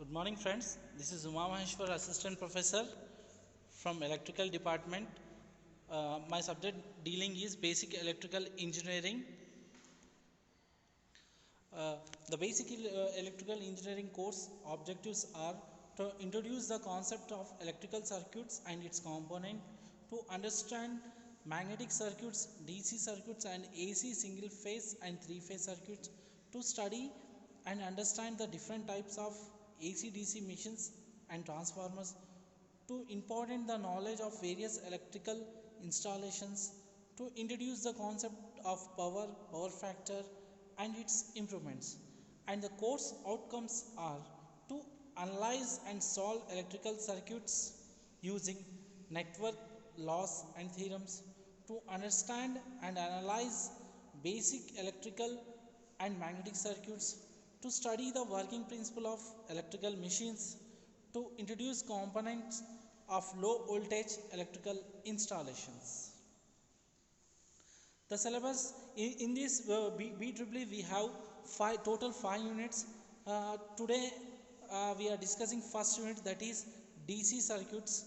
Good morning, friends. This is Uma Maheshwar, Assistant Professor from Electrical Department. My subject dealing is Basic Electrical Engineering. Uh, the Basic Electrical Engineering course objectives are to introduce the concept of electrical circuits and its component, to understand magnetic circuits, DC circuits, and AC single phase and three phase circuits, to study and understand the different types of AC DC machines and transformers, to important the knowledge of various electrical installations, to introduce the concept of power factor and its improvements. And the course outcomes are to analyze and solve electrical circuits using network laws and theorems, to understand and analyze basic electrical and magnetic circuits, to study the working principle of electrical machines, to introduce components of low voltage electrical installations. The syllabus in this BEEE we have five units. Today we are discussing first unit, that is DC circuits.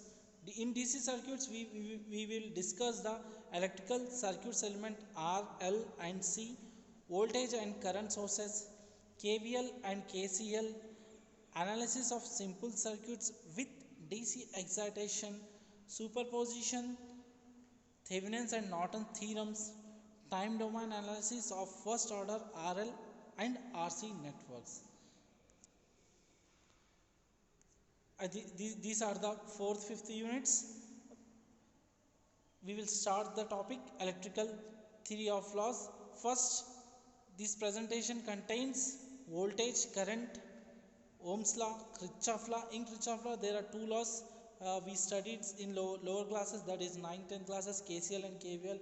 In DC circuits we will discuss the electrical circuits element R, L and C, voltage and current sources, KVL and KCL, analysis of simple circuits with DC excitation, superposition, Thevenin's and Norton theorems, time domain analysis of first order RL and RC networks. These are the fourth, fifth units. We will start the topic electrical theory of laws. First, this presentation contains voltage, current, Ohm's law, Kirchhoff law. In Kirchhoff law, there are two laws we studied in lower classes, that is 9th, 10th classes, KCL and KVL.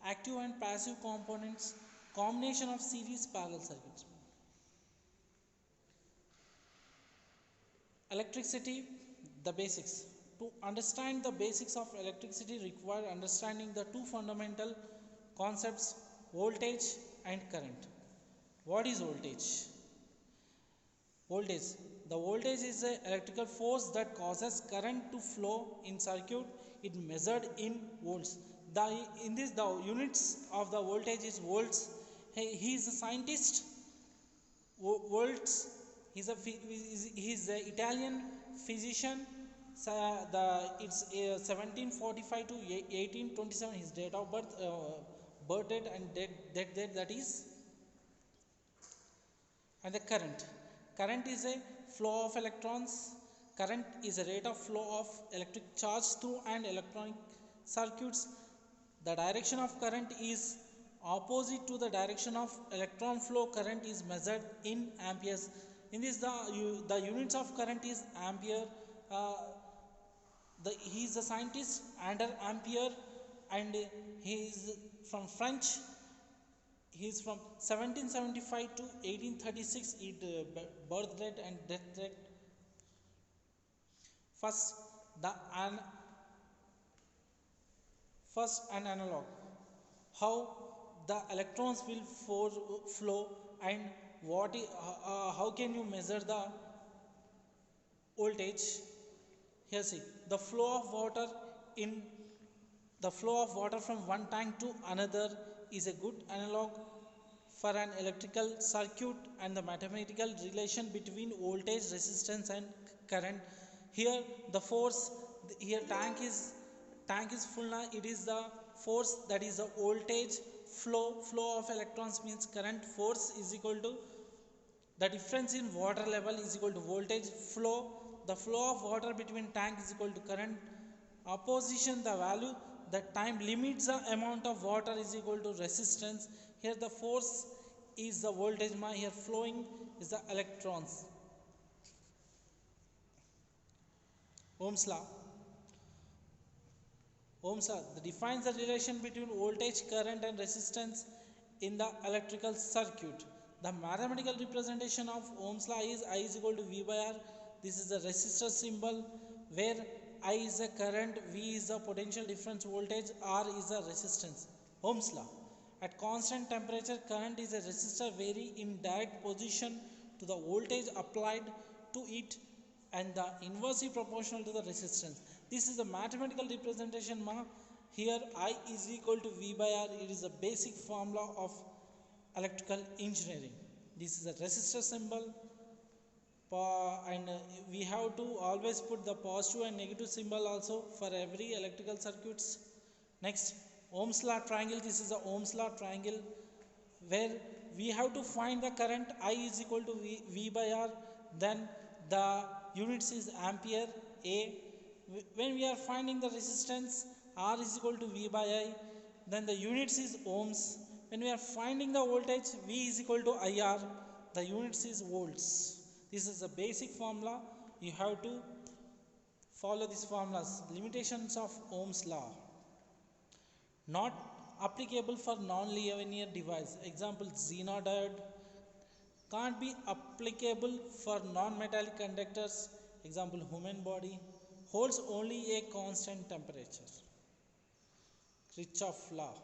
Active and passive components, combination of series parallel circuits. Electricity, the basics. To understand the basics of electricity require understanding the two fundamental concepts, voltage and current. What is voltage? Voltage. The voltage is an electrical force that causes current to flow in circuit. It measured in volts. The units of the voltage is volts. He is a scientist. Volts. He is an Italian physician. It's 1745 to 1827. His date of birth, birth date and date, that is. And the current. Current is a flow of electrons. Current is a rate of flow of electric charge through an electronic circuits. The direction of current is opposite to the direction of electron flow. Current is measured in amperes. In this, the units of current is ampere. He is a scientist under Ampere, and he is from French. He is from 1775 to 1836. Birth date and death date. First, an analog. How the electrons will flow, and how can you measure the voltage? Here see, the flow of water from one tank to another is a good analog for an electrical circuit, and the mathematical relation between voltage, resistance and current. Here the force, here tank is full now. It is the force, that is the voltage. Flow of electrons means current. Force is equal to the difference in water level is equal to voltage. The flow of water between tank is equal to current. Opposition, the value, the time limits the amount of water is equal to resistance. Here the force is the voltage, here flowing is the electrons. Ohm's law. Ohm's law defines the relation between voltage, current and resistance in the electrical circuit. The mathematical representation of Ohm's law is I is equal to V by R. This is the resistor symbol, where I is the current, V is the potential difference voltage, R is the resistance. Ohm's law. At constant temperature, current is a resistor vary in direct position to the voltage applied to it and the inversely proportional to the resistance. This is the mathematical representation ma. Here I is equal to V by R. It is a basic formula of electrical engineering. This is a resistor symbol, and we have to always put the positive and negative symbol also for every electrical circuits. Next, Ohm's law triangle. This is the Ohm's law triangle where we have to find the current I is equal to V by R. Then the units is ampere A. When we are finding the resistance, R is equal to V by I. Then the units is ohms. When we are finding the voltage, V is equal to IR. The units is volts. This is a basic formula. You have to follow these formulas. Limitations of Ohm's law. Not applicable for non-linear device. Example, Zener diode can't be applicable for non-metallic conductors. Example, human body holds only a constant temperature. Kirchhoff law.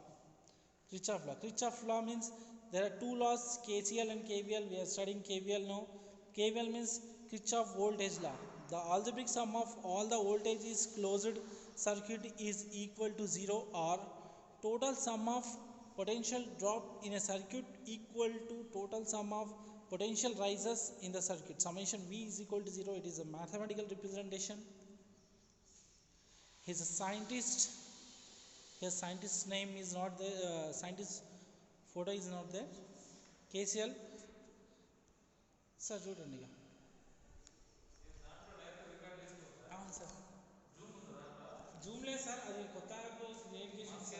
Kirchhoff law means there are two laws, KCL and KVL. We are studying KVL now. KVL means Kirchhoff voltage law. The algebraic sum of all the voltages closed circuit is equal to 0, or total sum of potential drop in a circuit equal to total sum of potential rises in the circuit. Summation V is equal to 0. It is a mathematical representation. He is a scientist. His scientist's name is not there. Scientist photo is not there. KCL. Sir, చూడండి sir Zoom లేదు sir, అది కొత్తగా